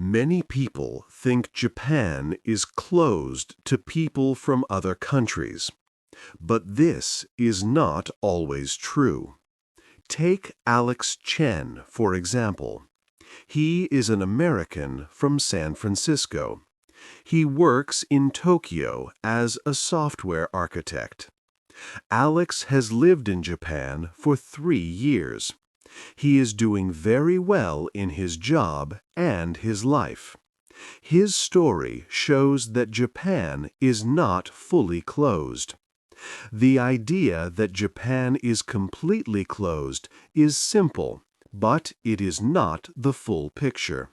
Many people think Japan is closed to people from other countries, but this is not always true. Take Alex Chen, for example. He is an American from San Francisco. He works in Tokyo as a software architect. Alex has lived in Japan for 3 years. He is doing very well in his job and his life. His story shows that Japan is not fully closed. The idea that Japan is completely closed is simple, but it is not the full picture.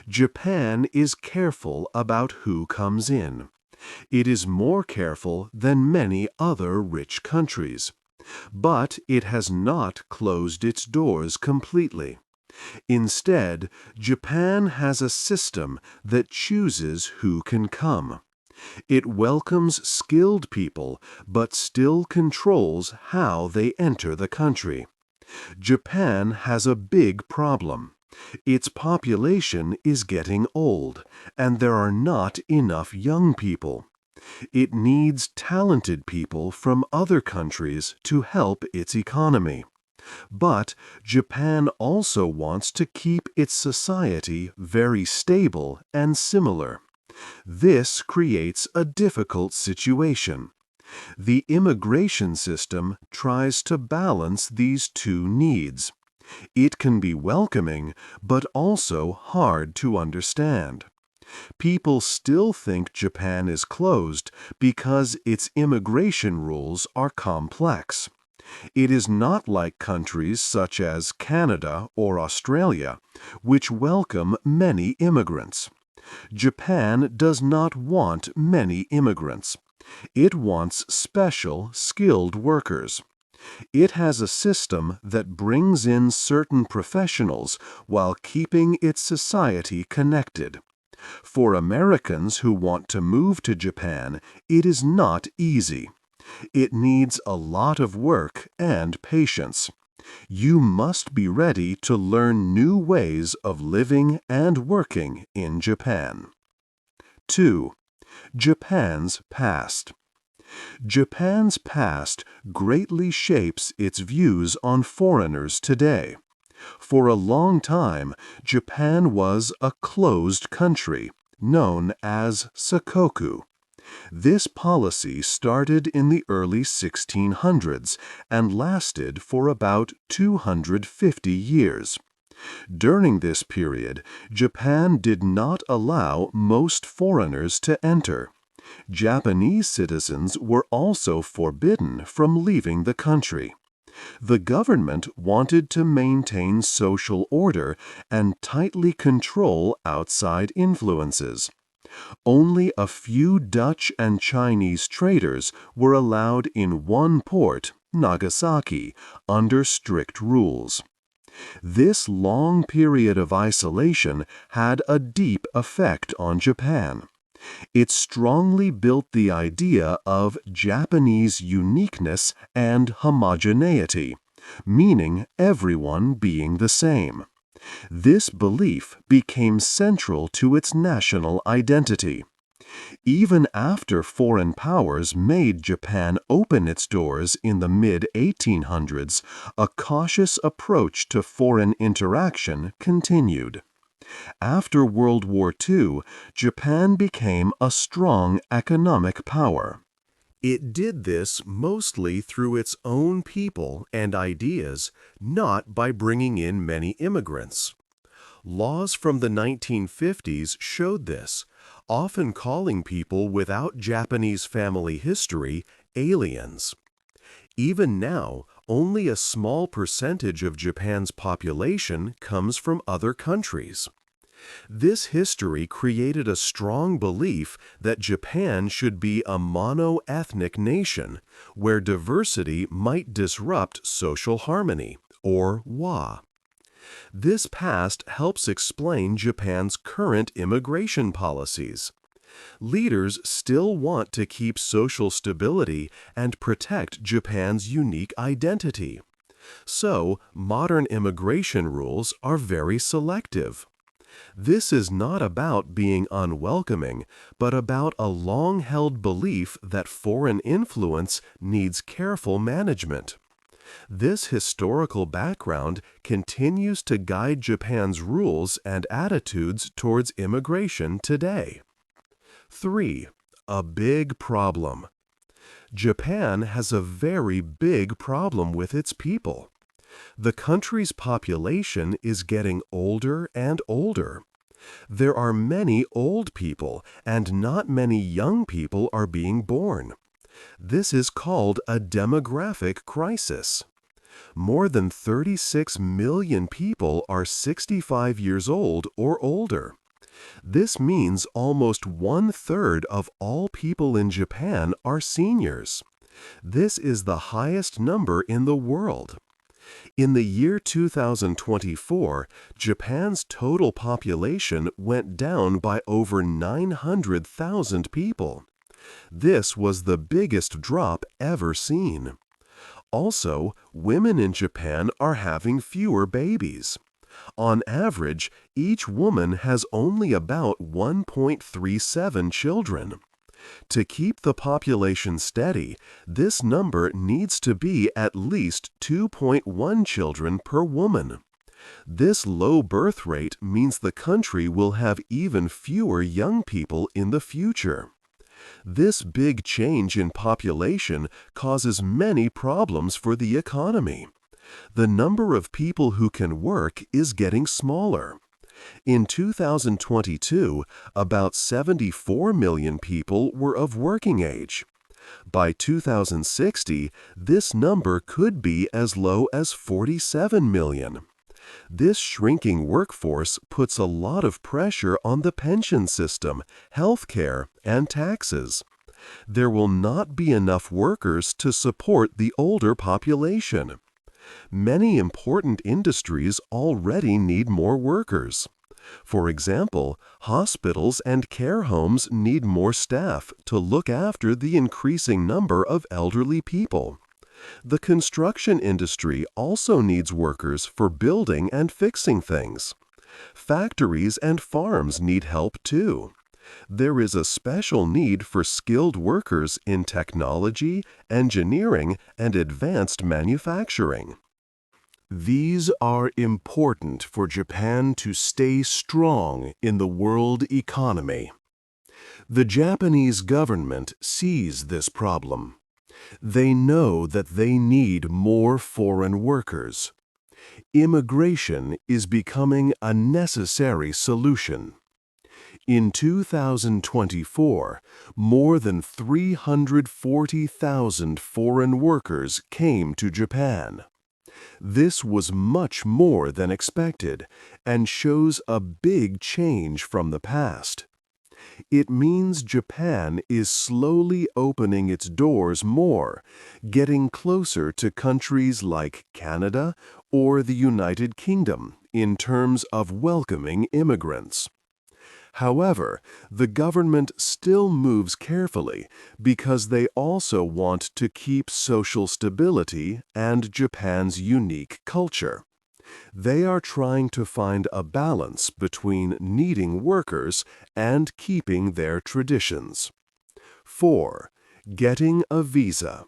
Japan is careful about who comes in. It is more careful than many other rich countries. But it has not closed its doors completely. Instead, Japan has a system that chooses who can come. It welcomes skilled people, but still controls how they enter the country. Japan has a big problem. Its population is getting old, and there are not enough young people. It needs talented people from other countries to help its economy. But Japan also wants to keep its society very stable and similar. This creates a difficult situation. The immigration system tries to balance these two needs. It can be welcoming, but also hard to understand. People still think Japan is closed because its immigration rules are complex. It is not like countries such as Canada or Australia, which welcome many immigrants. Japan does not want many immigrants. It wants special, skilled workers. It has a system that brings in certain professionals while keeping its society connected. For Americans who want to move to Japan, it is not easy. It needs a lot of work and patience. You must be ready to learn new ways of living and working in Japan. 2. Japan's past. Japan's past greatly shapes its views on foreigners today. For a long time, Japan was a closed country, known as Sakoku. This policy started in the early 1600s and lasted for about 250 years. During this period, Japan did not allow most foreigners to enter. Japanese citizens were also forbidden from leaving the country. The government wanted to maintain social order and tightly control outside influences. Only a few Dutch and Chinese traders were allowed in one port, Nagasaki, under strict rules. This long period of isolation had a deep effect on Japan. It strongly built the idea of Japanese uniqueness and homogeneity, meaning everyone being the same. This belief became central to its national identity. Even after foreign powers made Japan open its doors in the mid-1800s, a cautious approach to foreign interaction continued. After World War II, Japan became a strong economic power. It did this mostly through its own people and ideas, not by bringing in many immigrants. Laws from the 1950s showed this, often calling people without Japanese family history aliens. Even now, only a small percentage of Japan's population comes from other countries. This history created a strong belief that Japan should be a mono-ethnic nation, where diversity might disrupt social harmony, or wa. This past helps explain Japan's current immigration policies. Leaders still want to keep social stability and protect Japan's unique identity. So, modern immigration rules are very selective. This is not about being unwelcoming, but about a long-held belief that foreign influence needs careful management. This historical background continues to guide Japan's rules and attitudes towards immigration today. 3. A big problem. Japan has a very big problem with its people. The country's population is getting older and older. There are many old people, and not many young people are being born. This is called a demographic crisis. More than 36 million people are 65 years old or older. This means almost 1/3 of all people in Japan are seniors. This is the highest number in the world. In the year 2024, Japan's total population went down by over 900,000 people. This was the biggest drop ever seen. Also, women in Japan are having fewer babies. On average, each woman has only about 1.37 children. To keep the population steady, this number needs to be at least 2.1 children per woman. This low birth rate means the country will have even fewer young people in the future. This big change in population causes many problems for the economy. The number of people who can work is getting smaller. In 2022, about 74 million people were of working age. By 2060, this number could be as low as 47 million. This shrinking workforce puts a lot of pressure on the pension system, healthcare, and taxes. There will not be enough workers to support the older population. Many important industries already need more workers. For example, hospitals and care homes need more staff to look after the increasing number of elderly people. The construction industry also needs workers for building and fixing things. Factories and farms need help too. There is a special need for skilled workers in technology, engineering, and advanced manufacturing. These are important for Japan to stay strong in the world economy. The Japanese government sees this problem. They know that they need more foreign workers. Immigration is becoming a necessary solution. In 2024, more than 340,000 foreign workers came to Japan. This was much more than expected and shows a big change from the past. It means Japan is slowly opening its doors more, getting closer to countries like Canada or the United Kingdom in terms of welcoming immigrants. However, the government still moves carefully because they also want to keep social stability and Japan's unique culture. They are trying to find a balance between needing workers and keeping their traditions. 4. Getting a visa.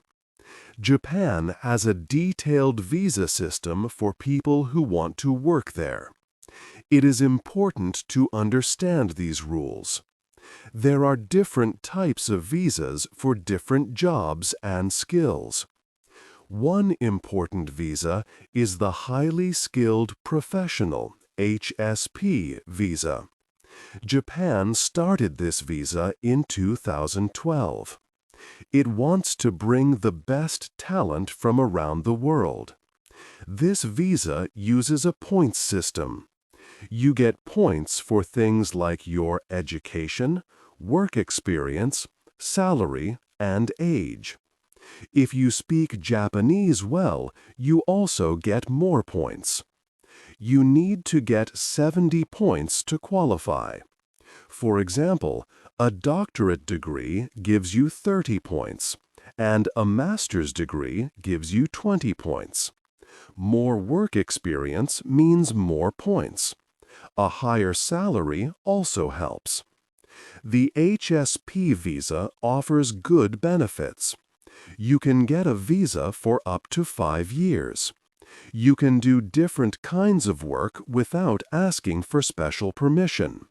Japan has a detailed visa system for people who want to work there. It is important to understand these rules. There are different types of visas for different jobs and skills. One important visa is the Highly Skilled Professional (HSP) visa. Japan started this visa in 2012. It wants to bring the best talent from around the world. This visa uses a points system. You get points for things like your education, work experience, salary, and age. If you speak Japanese well, you also get more points. You need to get 70 points to qualify. For example, a doctorate degree gives you 30 points, and a master's degree gives you 20 points. More work experience means more points. A higher salary also helps. The HSP visa offers good benefits. You can get a visa for up to 5 years. You can do different kinds of work without asking for special permission.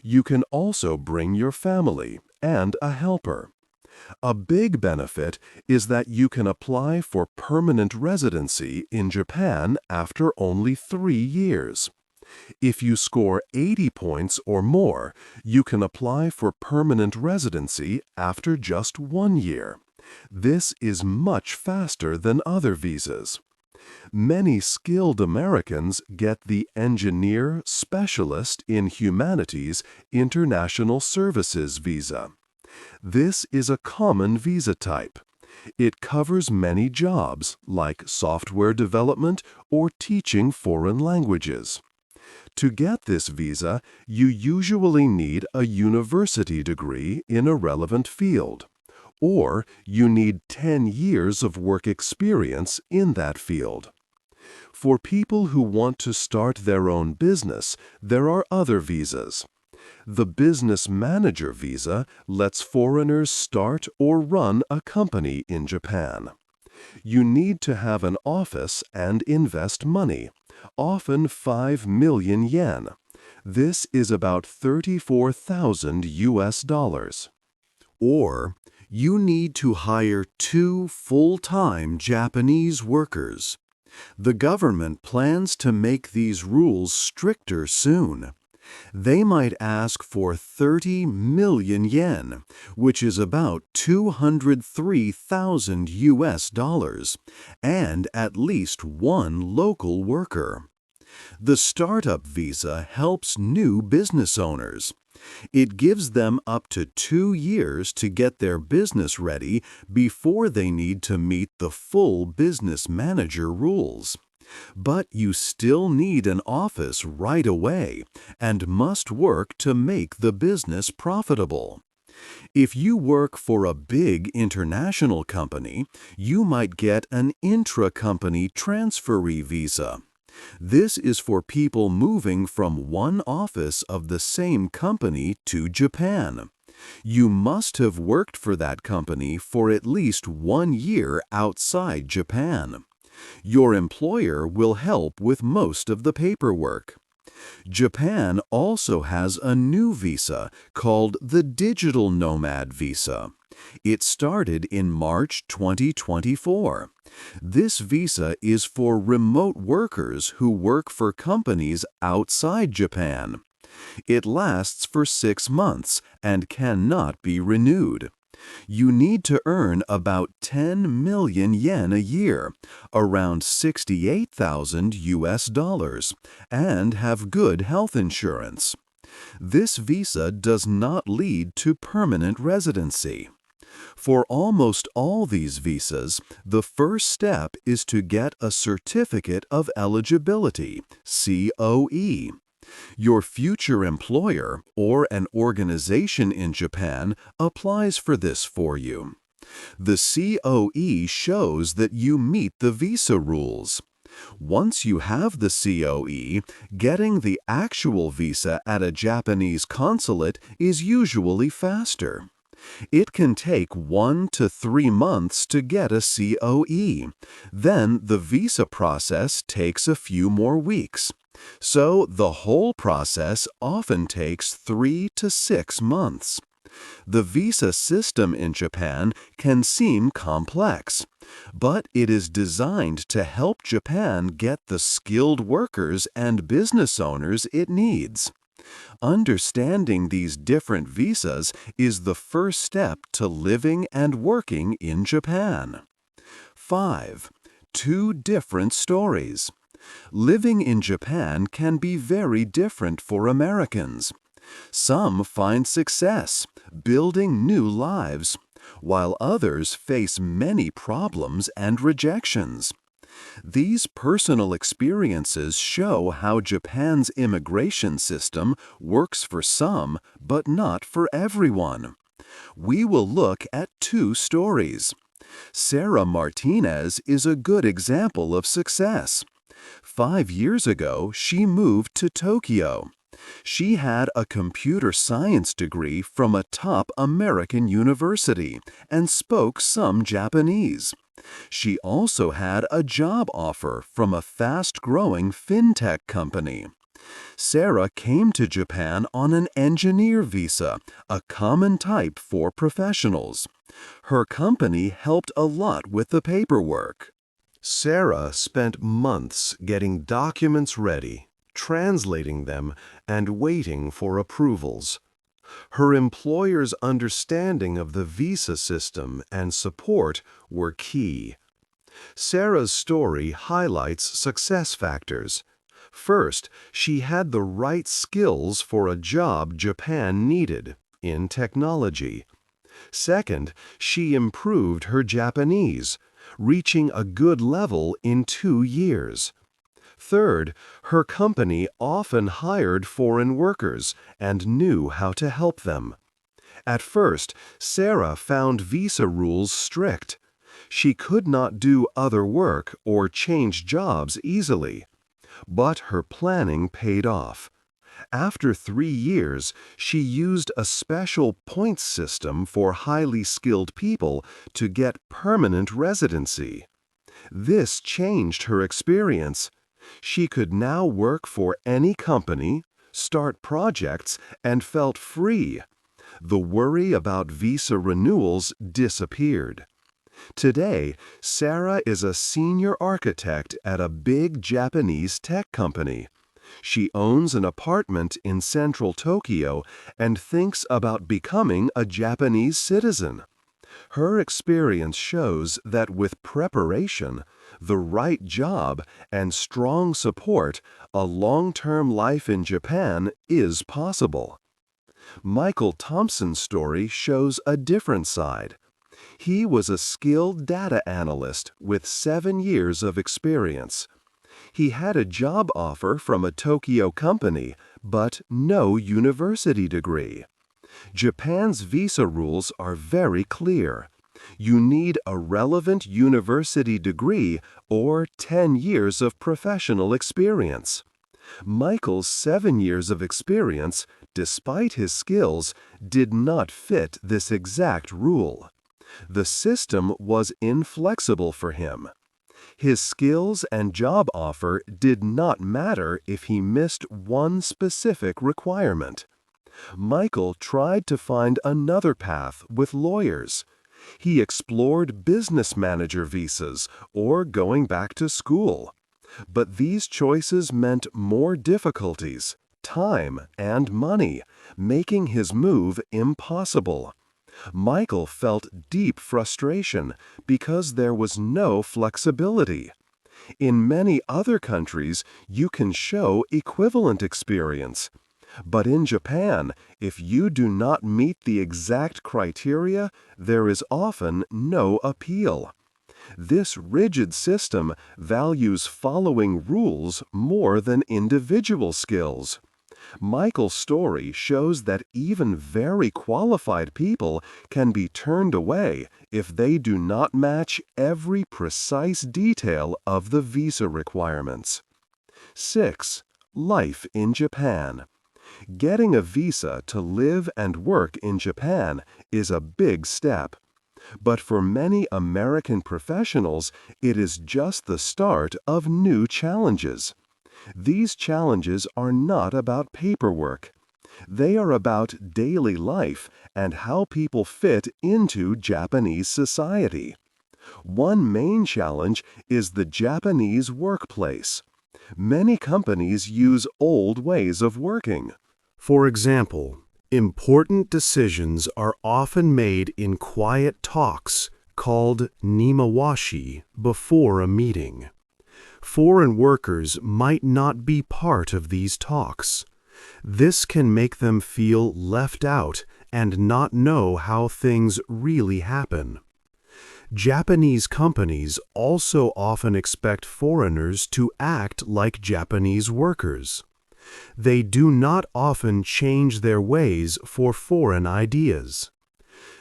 You can also bring your family and a helper. A big benefit is that you can apply for permanent residency in Japan after only 3 years. If you score 80 points or more, you can apply for permanent residency after just 1 year. This is much faster than other visas. Many skilled Americans get the Engineer Specialist in Humanities International Services visa. This is a common visa type. It covers many jobs like software development or teaching foreign languages. To get this visa, you usually need a university degree in a relevant field, or you need 10 years of work experience in that field. For people who want to start their own business, there are other visas. The Business Manager visa lets foreigners start or run a company in Japan. You need to have an office and invest money, often 5 million yen. This is about 34,000 US dollars. Or you need to hire 2 full-time Japanese workers. The government plans to make these rules stricter soon. They might ask for 30 million yen, which is about 203,000 US dollars, and at least 1 local worker. The startup visa helps new business owners. It gives them up to 2 years to get their business ready before they need to meet the full business manager rules. But you still need an office right away and must work to make the business profitable. If you work for a big international company, you might get an intra-company transferee visa. This is for people moving from one office of the same company to Japan. You must have worked for that company for at least 1 year outside Japan. Your employer will help with most of the paperwork. Japan also has a new visa called the Digital Nomad Visa. It started in March 2024. This visa is for remote workers who work for companies outside Japan. It lasts for 6 months and cannot be renewed. You need to earn about 10 million yen a year, around 68,000 US dollars, and have good health insurance. This visa does not lead to permanent residency. For almost all these visas, the first step is to get a Certificate of Eligibility, COE. Your future employer or an organization in Japan applies for this for you. The COE shows that you meet the visa rules. Once you have the COE, getting the actual visa at a Japanese consulate is usually faster. It can take 1 to 3 months to get a COE. Then the visa process takes a few more weeks. So the whole process often takes 3 to 6 months. The visa system in Japan can seem complex, but it is designed to help Japan get the skilled workers and business owners it needs. Understanding these different visas is the first step to living and working in Japan. 5. 2 different stories. Living in Japan can be very different for Americans. Some find success, building new lives, while others face many problems and rejections. These personal experiences show how Japan's immigration system works for some, but not for everyone. We will look at 2 stories. Sarah Martinez is a good example of success. 5 years ago, she moved to Tokyo. She had a computer science degree from a top American university and spoke some Japanese. She also had a job offer from a fast-growing fintech company. Sarah came to Japan on an engineer visa, a common type for professionals. Her company helped a lot with the paperwork. Sarah spent months getting documents ready, translating them, and waiting for approvals. Her employer's understanding of the visa system and support were key. Sarah's story highlights success factors. First, she had the right skills for a job Japan needed in technology. Second, she improved her Japanese, reaching a good level in 2 years. Third, her company often hired foreign workers and knew how to help them. At first, Sarah found visa rules strict. She could not do other work or change jobs easily. But her planning paid off. After 3 years, she used a special points system for highly skilled people to get permanent residency. This changed her experience. She could now work for any company, start projects, and felt free. The worry about visa renewals disappeared. Today, Sarah is a senior architect at a big Japanese tech company. She owns an apartment in central Tokyo and thinks about becoming a Japanese citizen. Her experience shows that with preparation, the right job, and strong support, a long-term life in Japan is possible. Michael Thompson's story shows a different side. He was a skilled data analyst with 7 years of experience. He had a job offer from a Tokyo company, but no university degree. Japan's visa rules are very clear. You need a relevant university degree or 10 years of professional experience. Michael's 7 years of experience, despite his skills, did not fit this exact rule. The system was inflexible for him. His skills and job offer did not matter if he missed one specific requirement. Michael tried to find another path with lawyers. He explored business manager visas or going back to school. But these choices meant more difficulties, time, and money, making his move impossible. Michael felt deep frustration because there was no flexibility. In many other countries, you can show equivalent experience. But in Japan, if you do not meet the exact criteria, there is often no appeal. This rigid system values following rules more than individual skills. Michael's story shows that even very qualified people can be turned away if they do not match every precise detail of the visa requirements. 6. Life in Japan. Getting a visa to live and work in Japan is a big step. But for many American professionals, it is just the start of new challenges. These challenges are not about paperwork. They are about daily life and how people fit into Japanese society. One main challenge is the Japanese workplace. Many companies use old ways of working. For example, important decisions are often made in quiet talks called nimawashi before a meeting. Foreign workers might not be part of these talks. This can make them feel left out and not know how things really happen. Japanese companies also often expect foreigners to act like Japanese workers. They do not often change their ways for foreign ideas.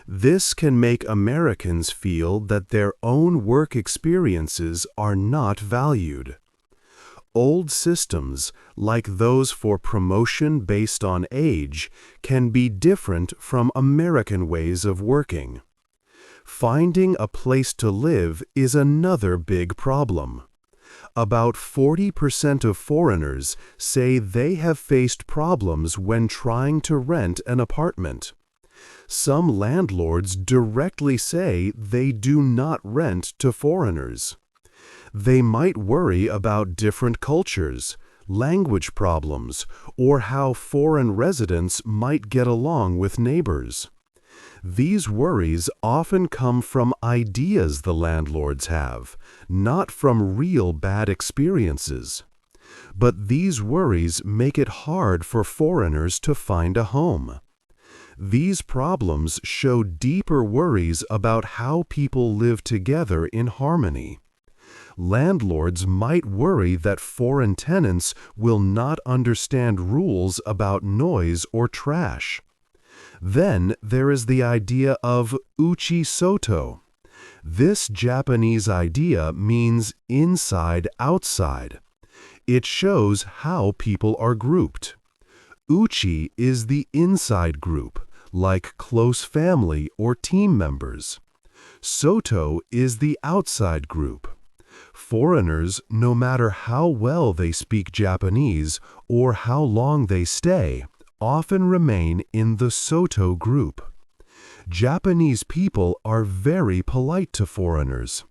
This can make Americans feel that their own work experiences are not valued. Old systems, like those for promotion based on age, can be different from American ways of working. Finding a place to live is another big problem. About 40% of foreigners say they have faced problems when trying to rent an apartment. Some landlords directly say they do not rent to foreigners. They might worry about different cultures, language problems, or how foreign residents might get along with neighbors. These worries often come from ideas the landlords have, not from real bad experiences. But these worries make it hard for foreigners to find a home. These problems show deeper worries about how people live together in harmony. Landlords might worry that foreign tenants will not understand rules about noise or trash. Then there is the idea of uchi soto. This Japanese idea means inside-outside. It shows how people are grouped. Uchi is the inside group, like close family or team members. Soto is the outside group. Foreigners, no matter how well they speak Japanese or how long they stay, often remain in the Soto group. Japanese people are very polite to foreigners,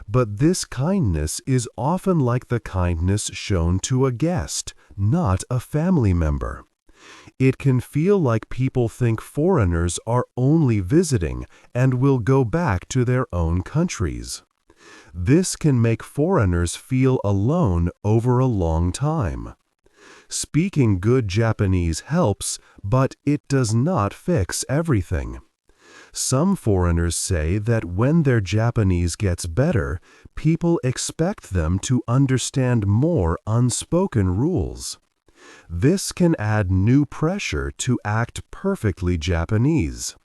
but this kindness is often like the kindness shown to a guest, not a family member. It can feel like people think foreigners are only visiting and will go back to their own countries. This can make foreigners feel alone over a long time. Speaking good Japanese helps, but it does not fix everything. Some foreigners say that when their Japanese gets better, people expect them to understand more unspoken rules. This can add new pressure to act perfectly Japanese.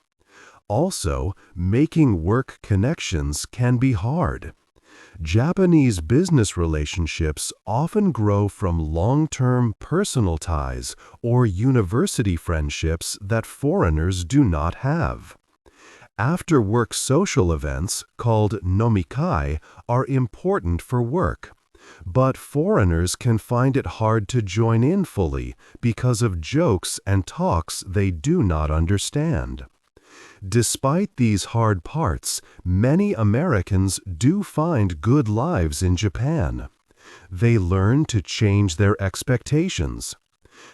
Also, making work connections can be hard. Japanese business relationships often grow from long-term personal ties or university friendships that foreigners do not have. After-work social events, called nomikai, are important for work, but foreigners can find it hard to join in fully because of jokes and talks they do not understand. Despite these hard parts, many Americans do find good lives in Japan. They learn to change their expectations.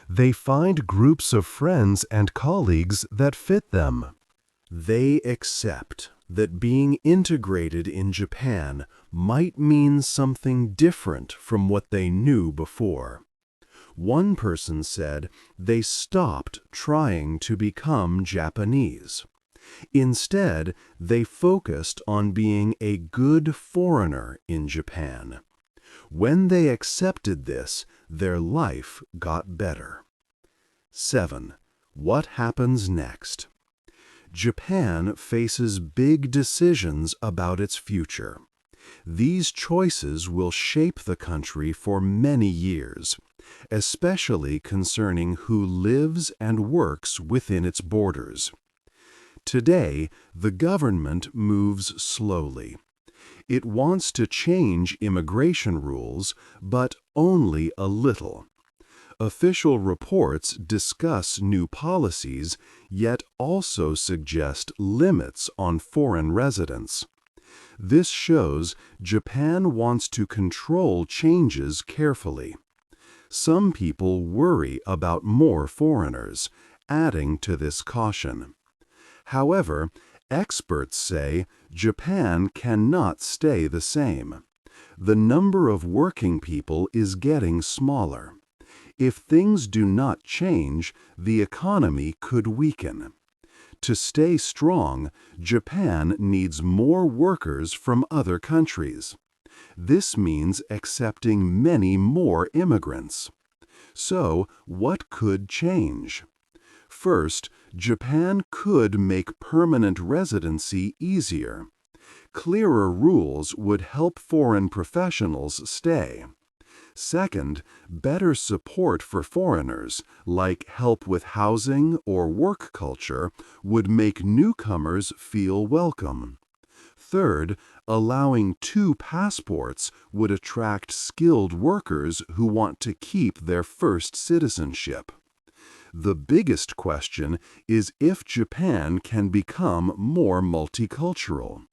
They find groups of friends and colleagues that fit them. They accept that being integrated in Japan might mean something different from what they knew before. One person said they stopped trying to become Japanese. Instead, they focused on being a good foreigner in Japan. When they accepted this, their life got better. 7. What happens next? Japan faces big decisions about its future. These choices will shape the country for many years, especially concerning who lives and works within its borders. Today, the government moves slowly. It wants to change immigration rules, but only a little. Official reports discuss new policies, yet also suggest limits on foreign residents. This shows Japan wants to control changes carefully. Some people worry about more foreigners, adding to this caution. However, experts say Japan cannot stay the same. The number of working people is getting smaller. If things do not change, the economy could weaken. To stay strong, Japan needs more workers from other countries. This means accepting many more immigrants. So, what could change? First, Japan could make permanent residency easier. Clearer rules would help foreign professionals stay. Second, better support for foreigners, like help with housing or work culture, would make newcomers feel welcome. Third, allowing 2 passports would attract skilled workers who want to keep their first citizenship. The biggest question is if Japan can become more multicultural.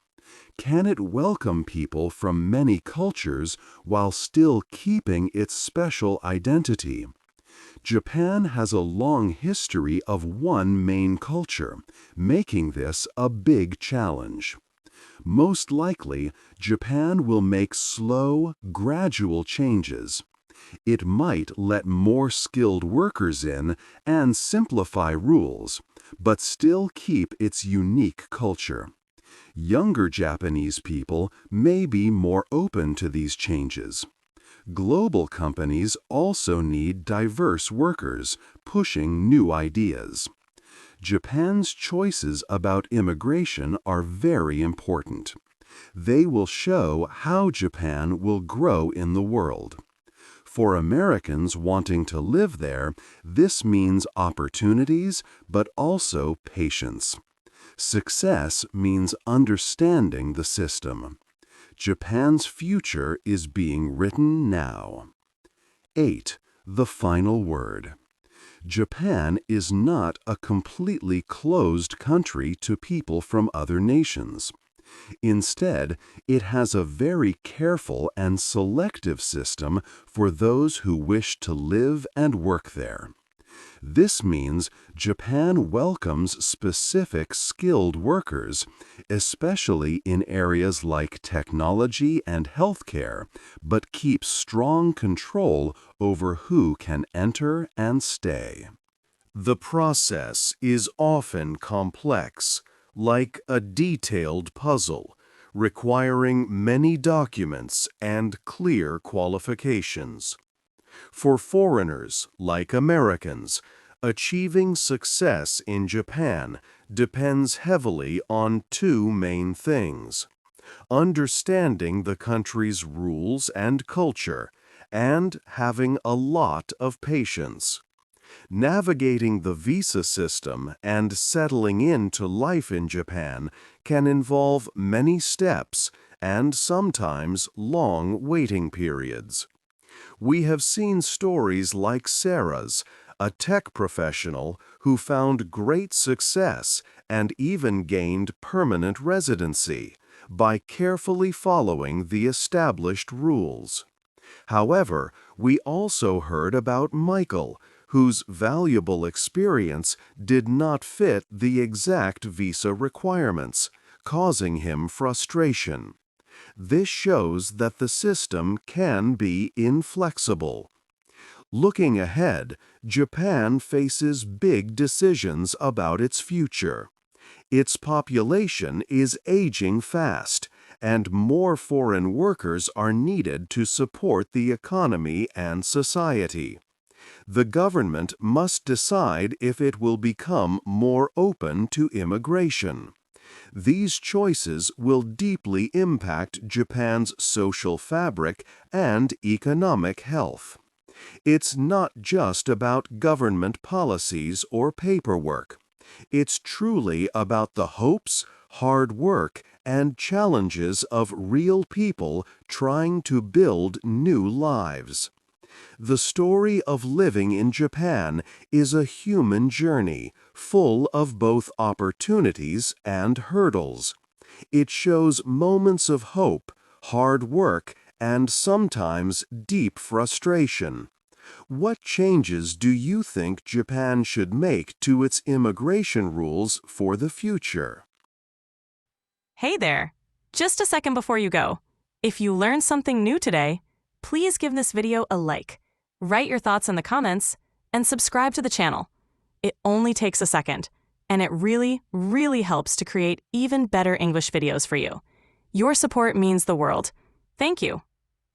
Can it welcome people from many cultures while still keeping its special identity? Japan has a long history of one main culture, making this a big challenge. Most likely, Japan will make slow, gradual changes. It might let more skilled workers in and simplify rules, but still keep its unique culture. Younger Japanese people may be more open to these changes. Global companies also need diverse workers, pushing new ideas. Japan's choices about immigration are very important. They will show how Japan will grow in the world. For Americans wanting to live there, this means opportunities, but also patience. Success means understanding the system. Japan's future is being written now. 8. The final word. Japan is not a completely closed country to people from other nations. Instead, it has a very careful and selective system for those who wish to live and work there. This means Japan welcomes specific skilled workers, especially in areas like technology and healthcare, but keeps strong control over who can enter and stay. The process is often complex, like a detailed puzzle, requiring many documents and clear qualifications. For foreigners, like Americans, achieving success in Japan depends heavily on 2 main things: understanding the country's rules and culture, and having a lot of patience. Navigating the visa system and settling into life in Japan can involve many steps and sometimes long waiting periods. We have seen stories like Sarah's, a tech professional who found great success and even gained permanent residency by carefully following the established rules. However, we also heard about Michael, whose valuable experience did not fit the exact visa requirements, causing him frustration. This shows that the system can be inflexible. Looking ahead, Japan faces big decisions about its future. Its population is aging fast, and more foreign workers are needed to support the economy and society. The government must decide if it will become more open to immigration. These choices will deeply impact Japan's social fabric and economic health. It's not just about government policies or paperwork. It's truly about the hopes, hard work, and challenges of real people trying to build new lives. The story of living in Japan is a human journey, full of both opportunities and hurdles. It shows moments of hope, hard work, and sometimes deep frustration. What changes do you think Japan should make to its immigration rules for the future? Hey there! Just a second before you go. If you learned something new today, please give this video a like, write your thoughts in the comments, and subscribe to the channel. It only takes a second, and it really, really helps to create even better English videos for you. Your support means the world. Thank you.